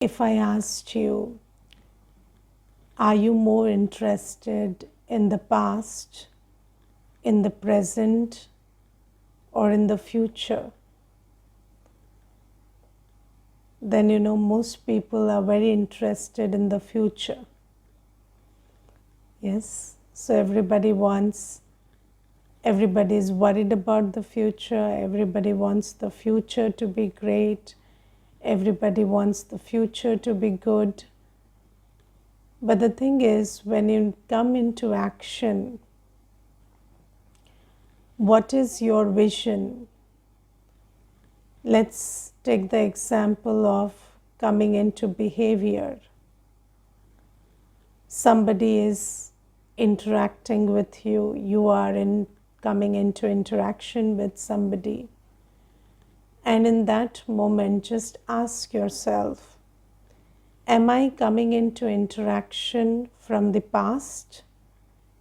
If I asked you, are you more interested in the past, in the present, or in the future? Then most people are very interested in the future. Yes, so everybody is worried about the future. Everybody wants the future to be great. Everybody wants the future to be good. But the thing is, when you come into action, what is your vision? Let's take the example of coming into behavior. Somebody is interacting with you. You are coming into interaction with somebody. And in that moment, just ask yourself, am I coming into interaction from the past,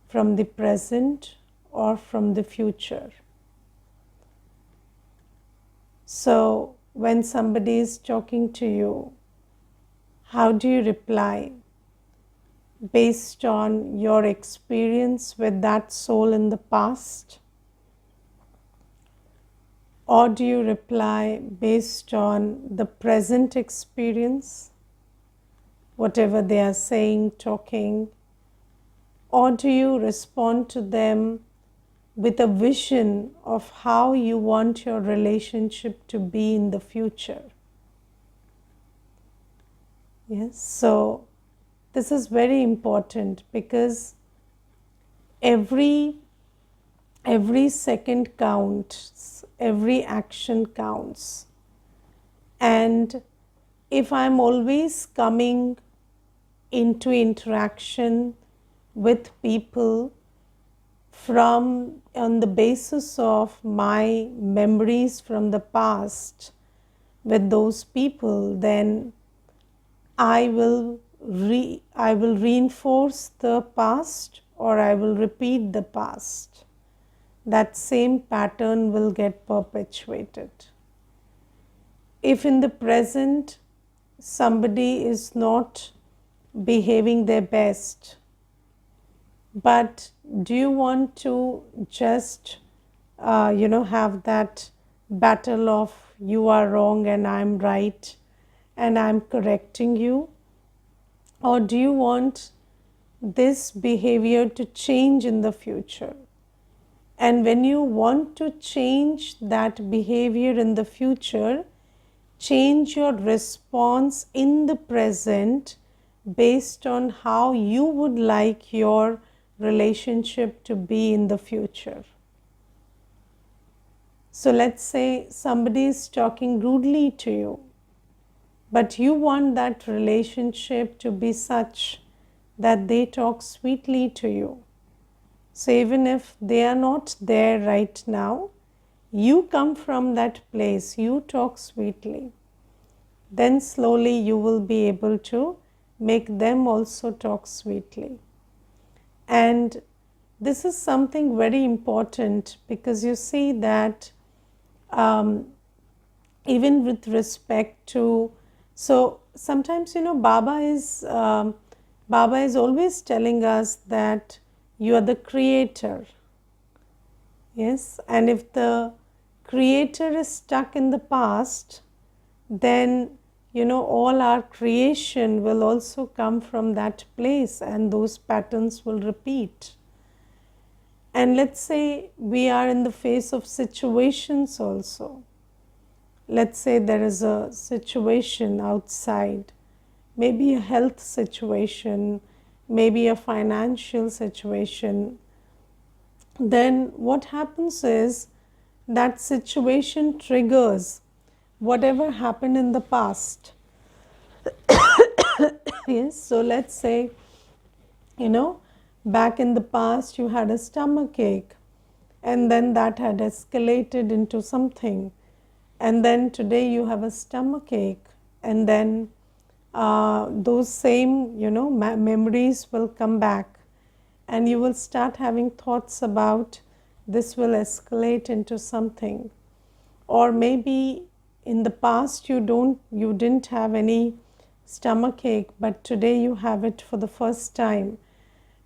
from the present, or from the future? So when somebody is talking to you, how do you reply? Based on your experience with that soul in the past? Or do you reply based on the present experience, whatever they are saying, talking? Or do you respond to them with a vision of how you want your relationship to be in the future? Yes, so this is very important because every second counts, every action counts. And if I'm always coming into interaction with people on the basis of my memories from the past with those people, then I will reinforce the past, or I will repeat the past. That same pattern will get perpetuated. If in the present somebody is not behaving their best, but do you want to just have that battle of you are wrong and I'm right and I'm correcting you? Or do you want this behavior to change in the future? And when you want to change that behavior in the future, change your response in the present based on how you would like your relationship to be in the future. So let's say somebody is talking rudely to you, but you want that relationship to be such that they talk sweetly to you. So even if they are not there right now, you come from that place, you talk sweetly. Then slowly you will be able to make them also talk sweetly. And this is something very important because you see that even with respect to, so sometimes Baba is always telling us that you are the creator. Yes, and if the creator is stuck in the past, then all our creation will also come from that place and those patterns will repeat. And let's say we are in the face of situations also. Let's say there is a situation outside, maybe a health situation, maybe a financial situation. Then what happens is that situation triggers whatever happened in the past. Yes, so let's say, back in the past you had a stomach ache and then that had escalated into something, and then today you have a stomach ache, and then those same memories will come back and you will start having thoughts about this will escalate into something. Or maybe in the past you didn't have any stomach ache, but today you have it for the first time,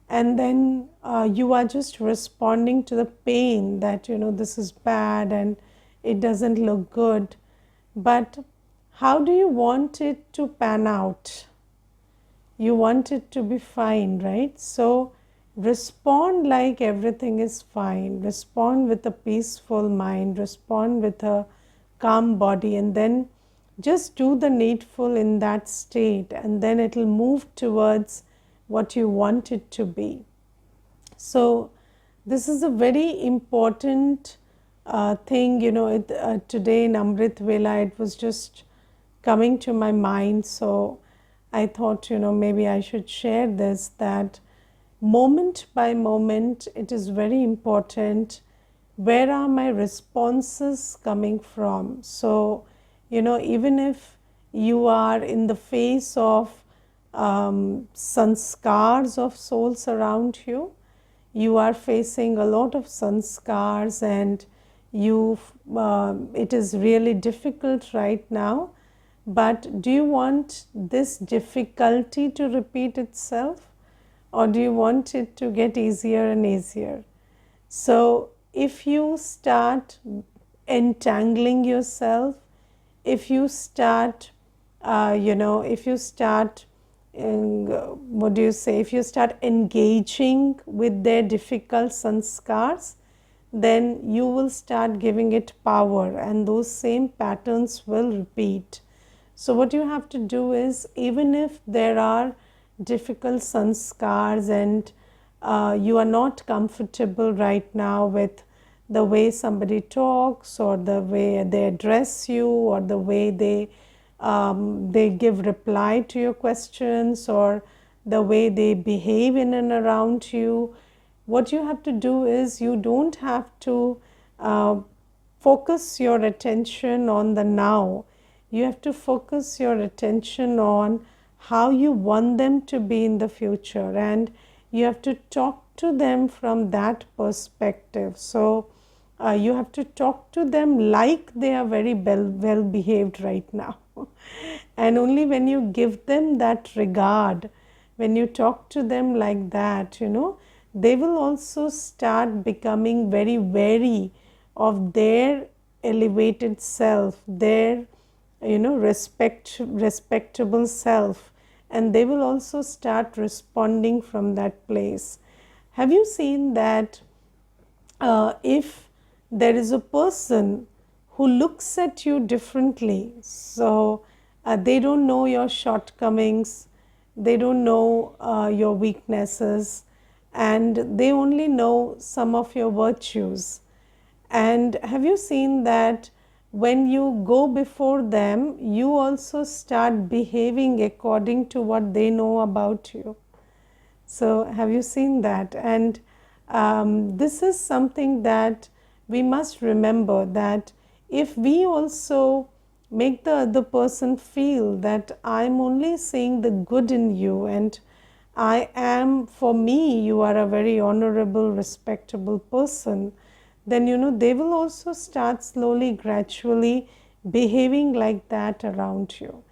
and then you are just responding to the pain that, this is bad and it doesn't look good. But how do you want it to pan out? You want it to be fine, right? So respond like everything is fine. Respond with a peaceful mind. Respond with a calm body, and then just do the needful in that state, and then it will move towards what you want it to be. So this is a very important thing, today in Amrit Vela, it was just coming to my mind. So I thought, maybe I should share this, that moment by moment, it is very important. Where are my responses coming from? So, even if you are in the face of sanskars of souls around you, you are facing a lot of sanskars, and it is really difficult right now. But do you want this difficulty to repeat itself, or do you want it to get easier and easier? So if you start entangling yourself, if you start, if you start, if you start engaging with their difficult sanskars, then you will start giving it power, and those same patterns will repeat. So what you have to do is, even if there are difficult sanskars and you are not comfortable right now with the way somebody talks, or the way they address you, or the way they give reply to your questions, or the way they behave in and around you, what you have to do is, you don't have to focus your attention on the now. You have to focus your attention on how you want them to be in the future, and you have to talk to them from that perspective. So you have to talk to them like they are very well behaved right now. And only when you give them that regard, when you talk to them like that, they will also start becoming very wary of their elevated self, their respectable self, and they will also start responding from that place. Have you seen that if there is a person who looks at you differently, so they don't know your shortcomings, they don't know your weaknesses, and they only know some of your virtues. And have you seen that when you go before them, you also start behaving according to what they know about you? So have you seen that? And this is something that we must remember, that if we also make the other person feel that I'm only seeing the good in you, and for me, you are a very honorable, respectable person, then they will also start slowly, gradually behaving like that around you.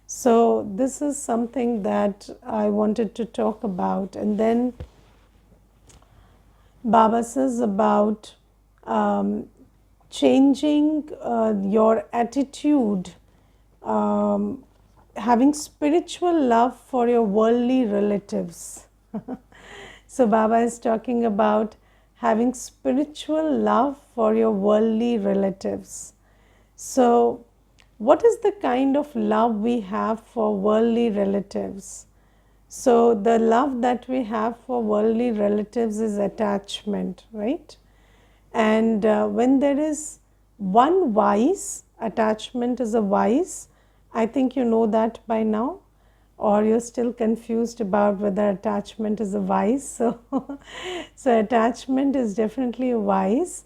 So this is something that I wanted to talk about. And then Baba says about changing your attitude, having spiritual love for your worldly relatives. So Baba is talking about having spiritual love for your worldly relatives. So what is the kind of love we have for worldly relatives? So the love that we have for worldly relatives is attachment, right? And when there is one vice, attachment is a vice. I think you know that by now, or you're still confused about whether attachment is a vice. So attachment is definitely a vice.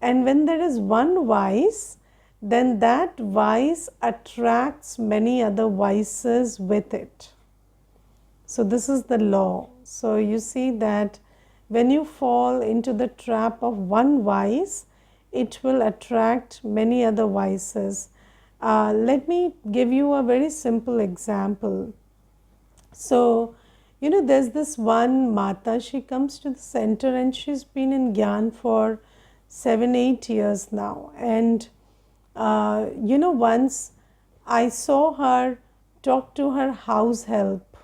And when there is one vice, then that vice attracts many other vices with it. So this is the law. So you see that when you fall into the trap of one vice, it will attract many other vices. Let me give you a very simple example. So, there's this one Mata, she comes to the center and she's been in Gyan for 7, 8 years now. And, once I saw her talk to her house help,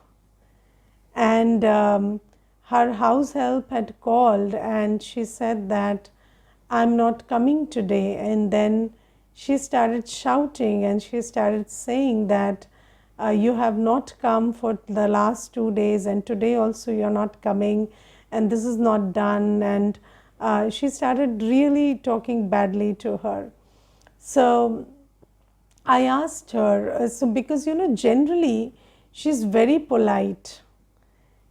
and her house help had called and she said that I'm not coming today. And then she started shouting and she started saying that you have not come for the last 2 days, and today also you're not coming, and this is not done. And she started really talking badly to her. So I asked her, so because generally she's very polite,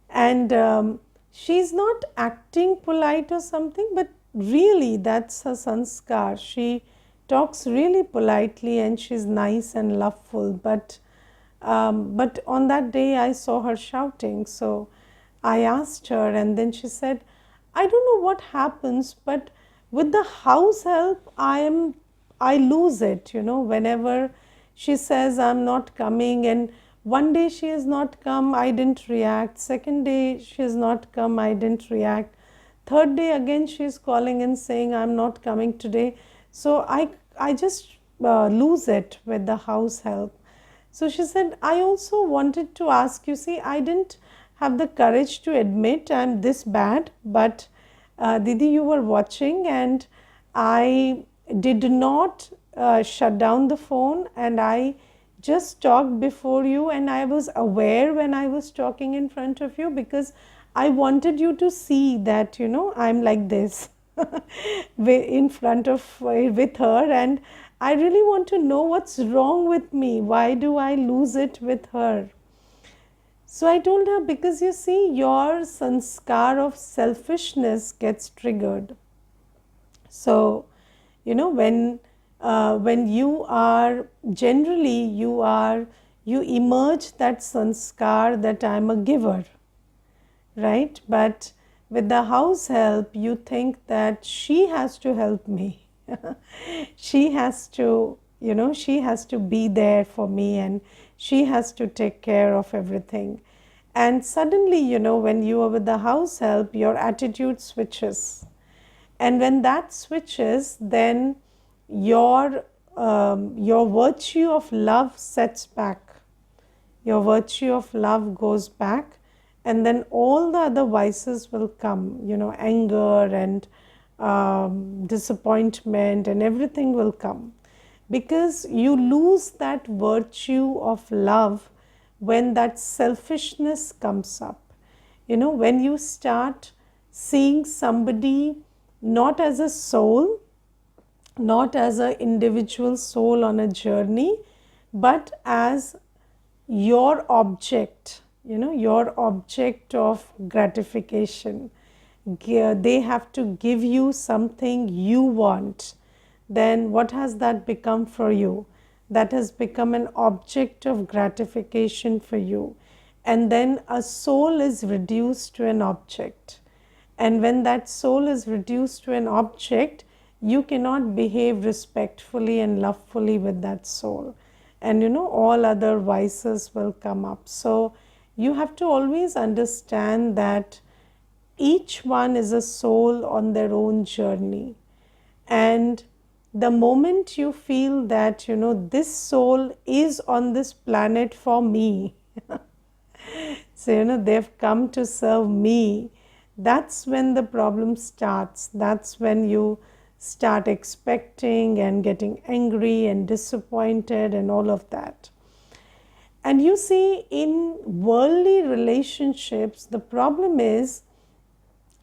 and she's not acting polite or something, but really that's her sanskar. She talks really politely and she's nice and loveful, but on that day I saw her shouting. So I asked her, and then she said, I don't know what happens, but with the house help I lose it, whenever she says I'm not coming. And one day she has not come, I didn't react. Second day she has not come, I didn't react. Third day again she is calling and saying I'm not coming today. So I just lose it with the house help. So she said, I also wanted to ask you, see, I didn't have the courage to admit I'm this bad, but Didi, you were watching, and I did not shut down the phone, and I just talked before you, and I was aware when I was talking in front of you, because I wanted you to see that, I'm like this in front of with her, and I really want to know what's wrong with me. Why do I lose it with her? So I told her, because you see, your sanskar of selfishness gets triggered. So, when you are generally you emerge that sanskar that I'm a giver, right? But with the house help, you think that she has to help me. She has to, she has to be there for me, and she has to take care of everything. And suddenly, when you are with the house help, your attitude switches. And when that switches, then your virtue of love sets back. Your virtue of love goes back, and then all the other vices will come, anger and disappointment, and everything will come, because you lose that virtue of love when that selfishness comes up. When you start seeing somebody not as a soul, not as an individual soul on a journey, but as your object, your object of gratification. They have to give you something you want. Then what has that become for you? That has become an object of gratification for you. And then a soul is reduced to an object. And when that soul is reduced to an object, you cannot behave respectfully and lovefully with that soul. And all other vices will come up. So you have to always understand that each one is a soul on their own journey. And the moment you feel that, this soul is on this planet for me, so, they've come to serve me, that's when the problem starts. That's when you start expecting and getting angry and disappointed and all of that. And you see, in worldly relationships, the problem is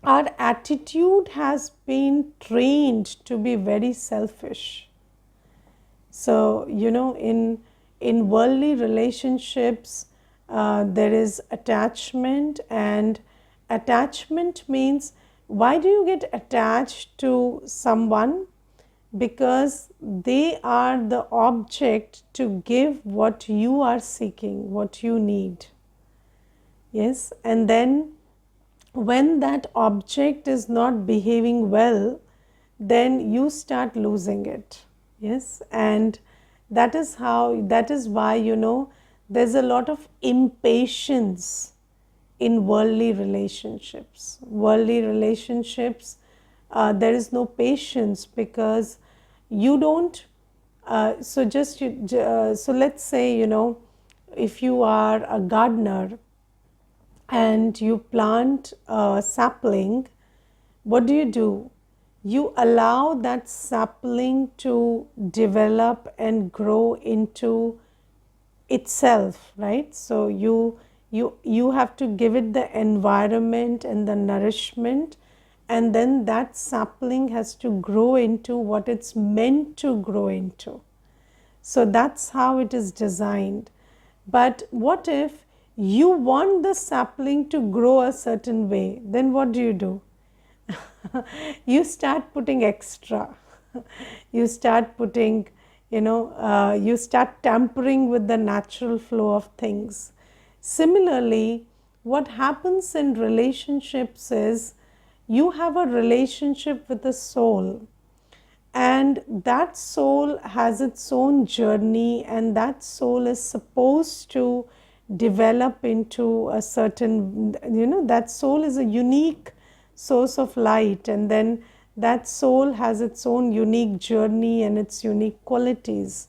our attitude has been trained to be very selfish. So, in worldly relationships, there is attachment, and attachment means, why do you get attached to someone? Because they are the object to give what you are seeking, what you need. Yes, and then when that object is not behaving well, then you start losing it. Yes, and That is why, there's a lot of impatience in worldly relationships. There is no patience because you don't. So let's say, if you are a gardener and you plant a sapling, what do? You allow that sapling to develop and grow into itself, right? So you have to give it the environment and the nourishment, and then that sapling has to grow into what it's meant to grow into. So that's how it is designed. But what if you want the sapling to grow a certain way? Then what do? You start putting extra. You start putting, you start tampering with the natural flow of things. Similarly, what happens in relationships is you have a relationship with a soul, and that soul has its own journey, and that soul is supposed to develop into a certain, that soul is a unique source of light, and then that soul has its own unique journey and its unique qualities.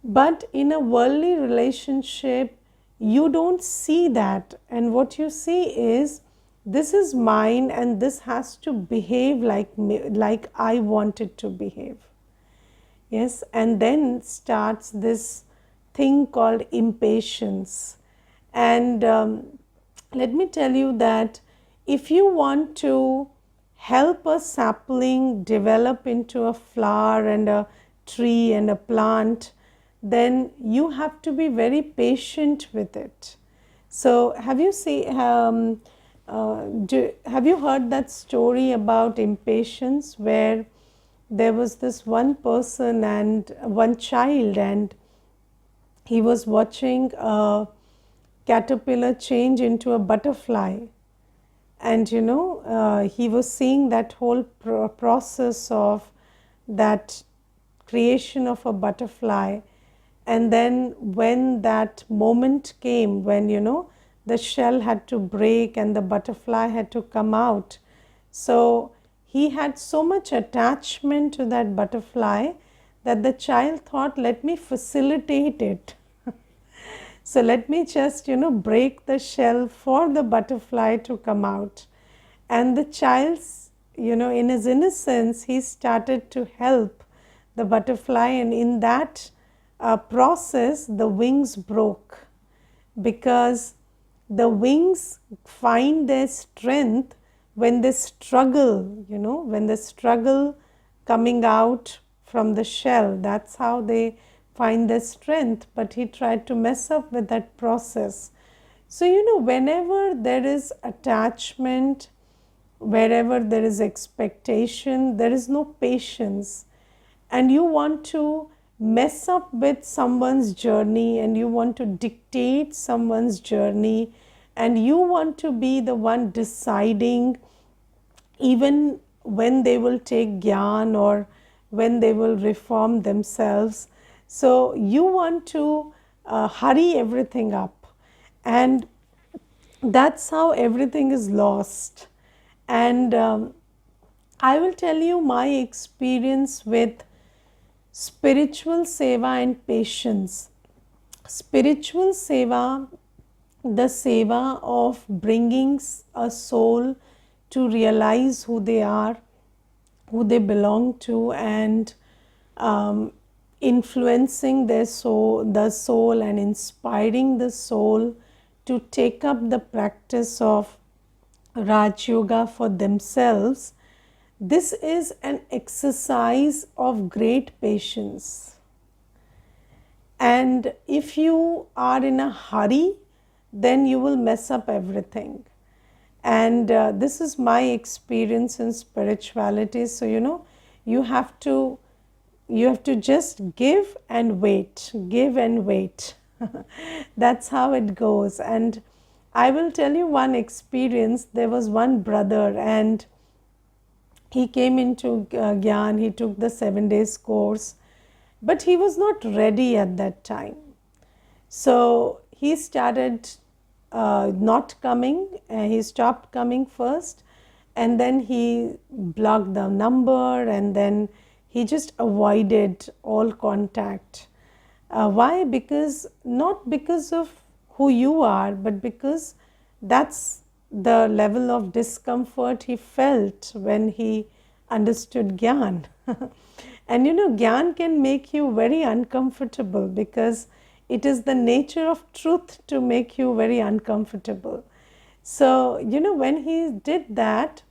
But in a worldly relationship, you don't see that, and what you see is, this is mine and this has to behave like me, like I want it to behave. Yes, and then starts this thing called impatience. And let me tell you that if you want to help a sapling develop into a flower and a tree and a plant, then you have to be very patient with it. So have you have you heard that story about impatience, where there was this one person and one child, and he was watching a caterpillar change into a butterfly, and he was seeing that whole process of that creation of a butterfly. And then when that moment came, when the shell had to break and the butterfly had to come out, so he had so much attachment to that butterfly that the child thought, let me facilitate it. So let me just break the shell for the butterfly to come out. And the child's, in his innocence, he started to help the butterfly, and in that process the wings broke, because the wings find their strength when they struggle, when they struggle coming out from the shell. That's how they find their strength. But he tried to mess up with that process. So whenever there is attachment, wherever there is expectation, there is no patience, and you want to mess up with someone's journey, and you want to dictate someone's journey, and you want to be the one deciding even when they will take gyan or when they will reform themselves. So you want to hurry everything up, and that's how everything is lost. And I will tell you my experience with spiritual seva and patience. Spiritual seva, the seva of bringing a soul to realize who they are, who they belong to, and influencing the soul and inspiring the soul to take up the practice of Raj Yoga for themselves. This is an exercise of great patience. And if you are in a hurry, then you will mess up everything. And this is my experience in spirituality. So you have to just give and wait, give and wait. That's how it goes. And I will tell you one experience. There was one brother, and he came into Gyan. He took the 7 days course, but he was not ready at that time. So he started not coming, he stopped coming first, and then he blocked the number, and then he just avoided all contact. Why? Because not because of who you are, but because that's the level of discomfort he felt when he understood Gyan. And Gyan can make you very uncomfortable because it is the nature of truth to make you very uncomfortable. So, when he did that,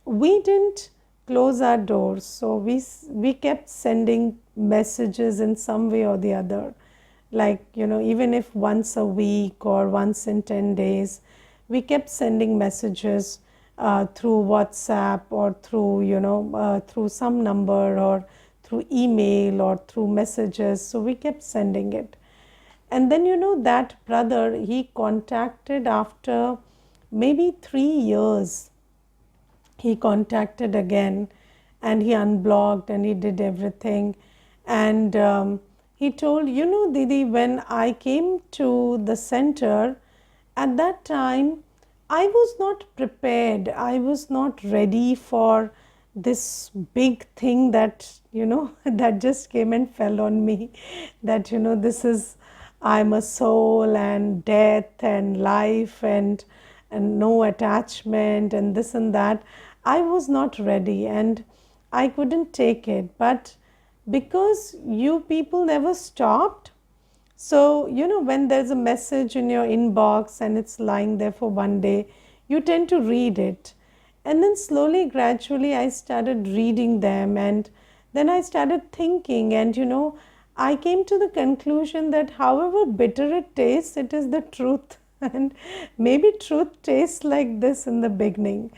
we didn't close our doors. So, we kept sending messages in some way or the other. Like, even if once a week or once in 10 days, we kept sending messages through WhatsApp or through some number or through email or through messages. So we kept sending it. And then, that brother, he contacted after maybe 3 years. He contacted again and he unblocked and he did everything. And he told, Didi, when I came to the center, at that time, I was not prepared. I was not ready for this big thing that, that just came and fell on me. That, this is, I'm a soul and death and life and no attachment and this and that. I was not ready and I couldn't take it. But because you people never stopped, so, when there's a message in your inbox and it's lying there for one day, you tend to read it. And then slowly, gradually, I started reading them and then I started thinking, and I came to the conclusion that however bitter it tastes, it is the truth. And maybe truth tastes like this in the beginning.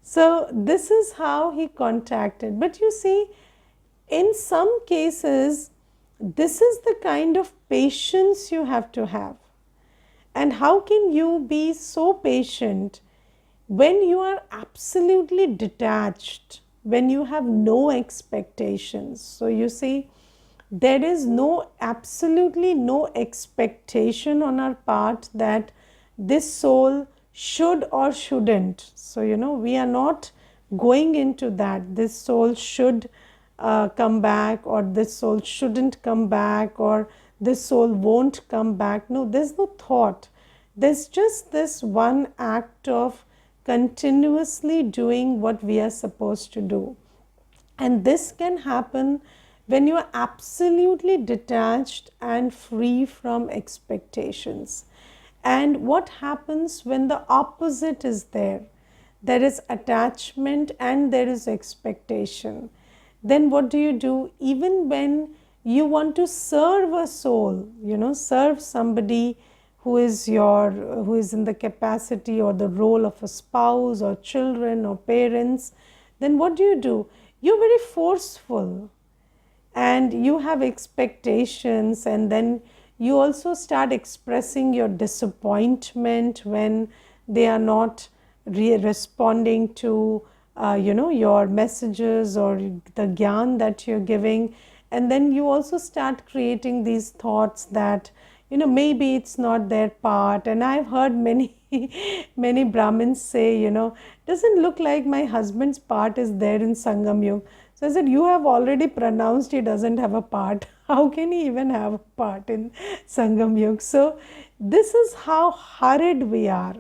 So, this is how he contacted. But you see, in some cases, this is the kind of patience you have to have. And how can you be so patient when you are absolutely detached, when you have no expectations? So you see, there is absolutely no expectation on our part that this soul should or shouldn't. So, we are not going into that. This soul should come back, or this soul shouldn't come back, or this soul won't come back. No, there's no thought. There's just this one act of continuously doing what we are supposed to do. And this can happen when you are absolutely detached and free from expectations. And what happens when the opposite is there? There is attachment and there is expectation. Then what do? Even when you want to serve a soul, serve somebody who is in the capacity or the role of a spouse or children or parents, then what do? You're very forceful and you have expectations, and then you also start expressing your disappointment when they are not responding to your messages or the gyan that you're giving. And then you also start creating these thoughts that maybe it's not their part. And I've heard many many Brahmins say, doesn't look like my husband's part is there in Sangam Yuga. So I said, you have already pronounced he doesn't have a part. How can he even have a part in Sangam Yuga? So this is how hurried we are.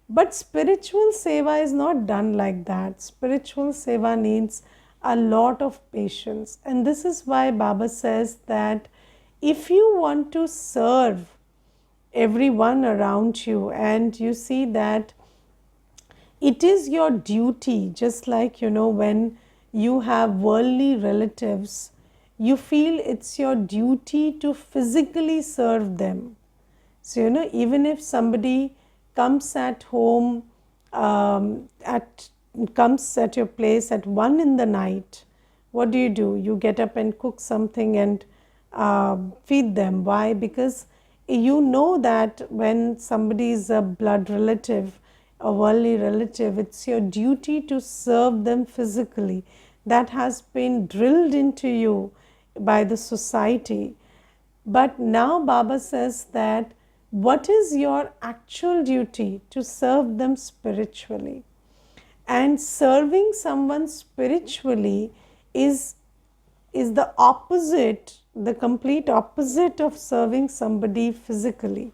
But spiritual seva is not done like that. Spiritual seva needs a lot of patience. And this is why Baba says that if you want to serve everyone around you and you see that it is your duty, just like when you have worldly relatives, you feel it's your duty to physically serve them. So even if somebody comes at home, comes at your place at 1 in the night, what do? You get up and cook something and feed them. Why? Because you know that when somebody is a blood relative, a worldly relative, it's your duty to serve them physically. That has been drilled into you by the society. But now Baba says that what is your actual duty? To serve them spiritually. And serving someone spiritually is the opposite, the complete opposite of serving somebody physically.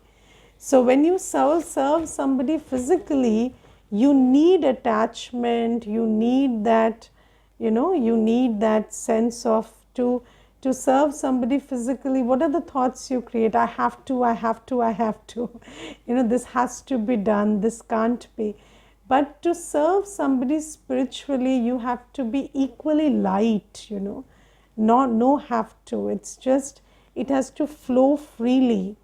So when you serve somebody physically, you need attachment, you need that, you need that sense of to serve somebody physically. What are the thoughts you create? I have to, I have to, I have to. This has to be done, this can't be. But to serve somebody spiritually, you have to be equally light, no have to. It's just, it has to flow freely.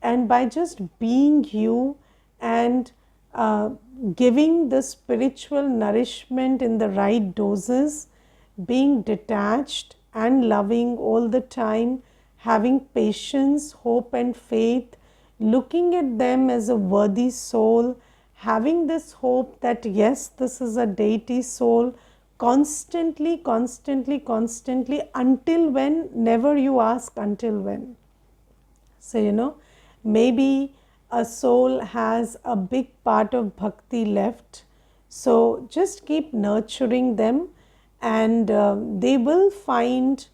And by just being you and giving the spiritual nourishment in the right doses, being detached and loving all the time, having patience, hope and faith, looking at them as a worthy soul, having this hope that yes, this is a deity soul, constantly, constantly, constantly, until when? Never you ask until when. So, maybe a soul has a big part of bhakti left. So, just keep nurturing them, and they will find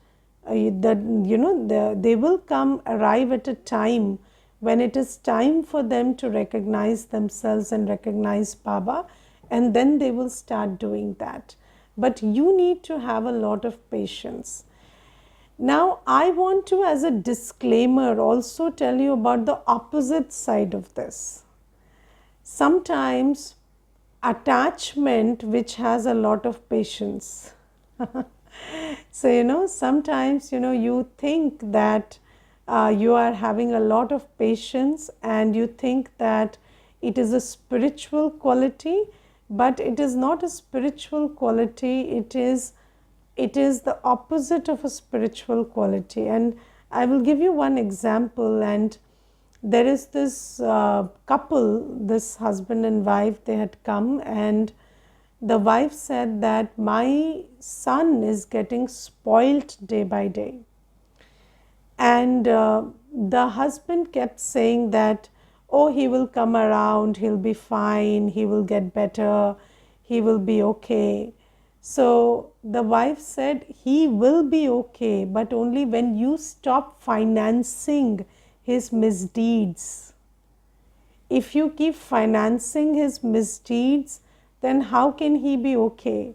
that, they will arrive at a time when it is time for them to recognize themselves and recognize Baba, and then they will start doing that. But you need to have a lot of patience. Now, I want to, as a disclaimer, also tell you about the opposite side of this. Sometimes attachment, which has a lot of patience. So, sometimes, you think that you are having a lot of patience and you think that it is a spiritual quality, but it is not a spiritual quality. It is the opposite of a spiritual quality. And I will give you one example. And there is this couple, this husband and wife, they had come, and the wife said that my son is getting spoilt day by day. And the husband kept saying that, oh, he will come around, he'll be fine, he will get better, he will be okay. So the wife said, he will be okay, but only when you stop financing his misdeeds. If you keep financing his misdeeds, then how can he be okay?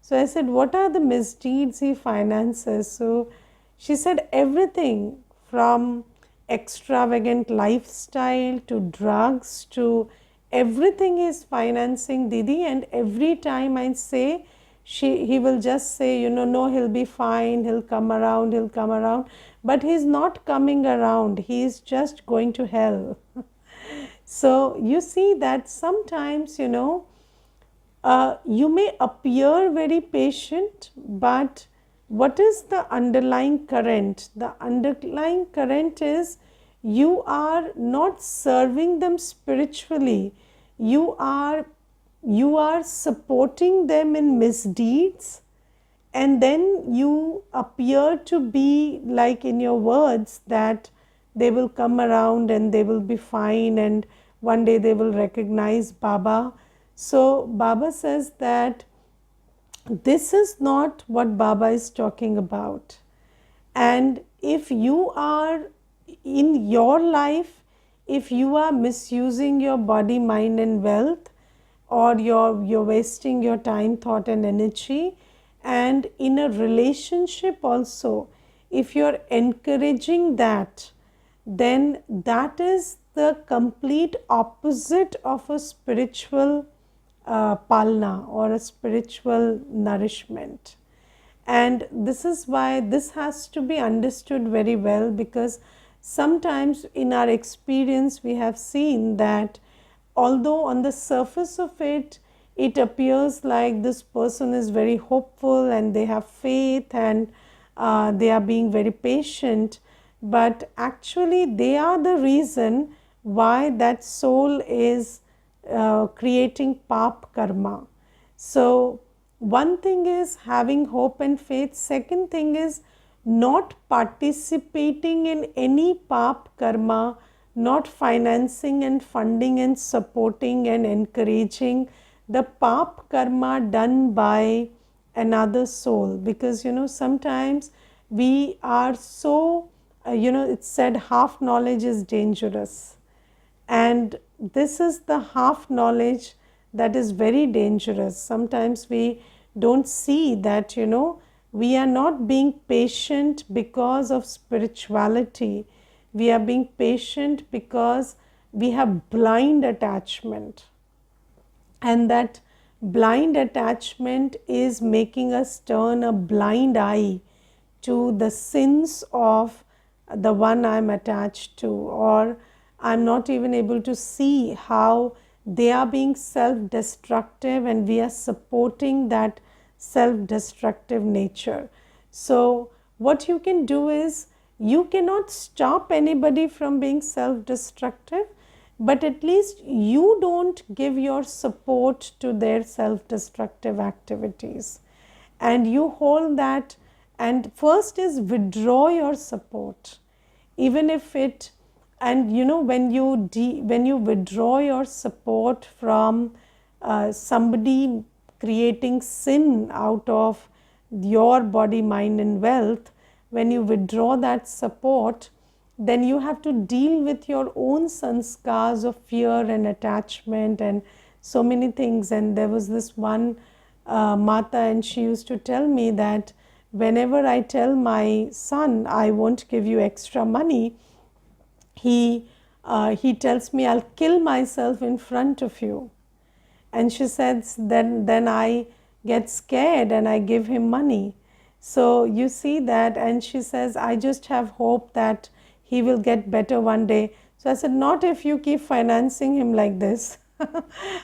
So I said, what are the misdeeds he finances? So she said, everything from extravagant lifestyle to drugs to everything is financing, Didi. And every time I say, he will just say, no, he'll be fine, he'll come around, he'll come around. But he's not coming around, he is just going to hell. So you see that sometimes, you may appear very patient, but what is the underlying current? The underlying current is you are not serving them spiritually. You are supporting them in misdeeds, and then you appear to be like in your words that they will come around and they will be fine and one day they will recognize Baba. So Baba says that this is not what Baba is talking about. And if you are in your life, if you are misusing your body, mind and wealth, or you're wasting your time, thought and energy, and in a relationship also, if you're encouraging that, then that is the complete opposite of a spiritual palna or a spiritual nourishment. And this is why this has to be understood very well, because sometimes in our experience we have seen that although on the surface of it, it appears like this person is very hopeful and they have faith and they are being very patient, but actually they are the reason why that soul is creating pap karma. So one thing is having hope and faith. Second thing is not participating in any pap karma, not financing and funding and supporting and encouraging the pap karma done by another soul. Because sometimes we are so, it's said half knowledge is dangerous, and this is the half knowledge that is very dangerous. Sometimes we don't see that, we are not being patient because of spirituality. We are being patient because we have blind attachment. And that blind attachment is making us turn a blind eye to the sins of the one I'm attached to, or I'm not even able to see how they are being self-destructive and we are supporting that self-destructive nature. So what you can do is, you cannot stop anybody from being self-destructive, but at least you don't give your support to their self-destructive activities, and you hold that. And first is withdraw your support, even if it, and when you withdraw your support from somebody creating sin out of your body, mind and wealth, when you withdraw that support, then you have to deal with your own sanskars of fear and attachment and so many things. And there was this one Mata, and she used to tell me that whenever I tell my son I won't give you extra money, he tells me I'll kill myself in front of you. And she says then I get scared and I give him money. So you see that, and she says I just have hope that he will get better one day. So I said, not if you keep financing him like this.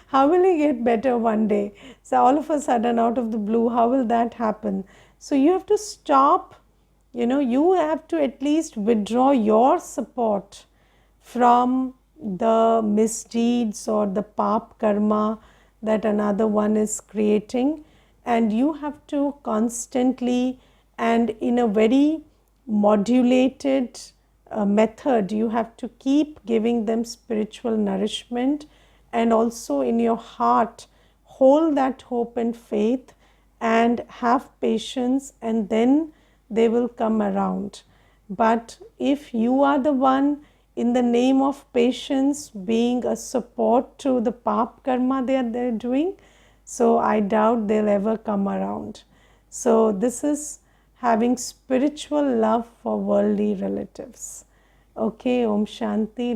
How will he get better one day? So all of a sudden, out of the blue, how will that happen? So you have to stop, you have to at least withdraw your support from the misdeeds or the pap karma that another one is creating, and you have to constantly and in a very modulated method, you have to keep giving them spiritual nourishment, and also in your heart hold that hope and faith and have patience, and then they will come around. But if you are the one in the name of patience being a support to the pap karma they're doing, so I doubt they'll ever come around. So this is having spiritual love for worldly relatives. Okay, Om Shanti.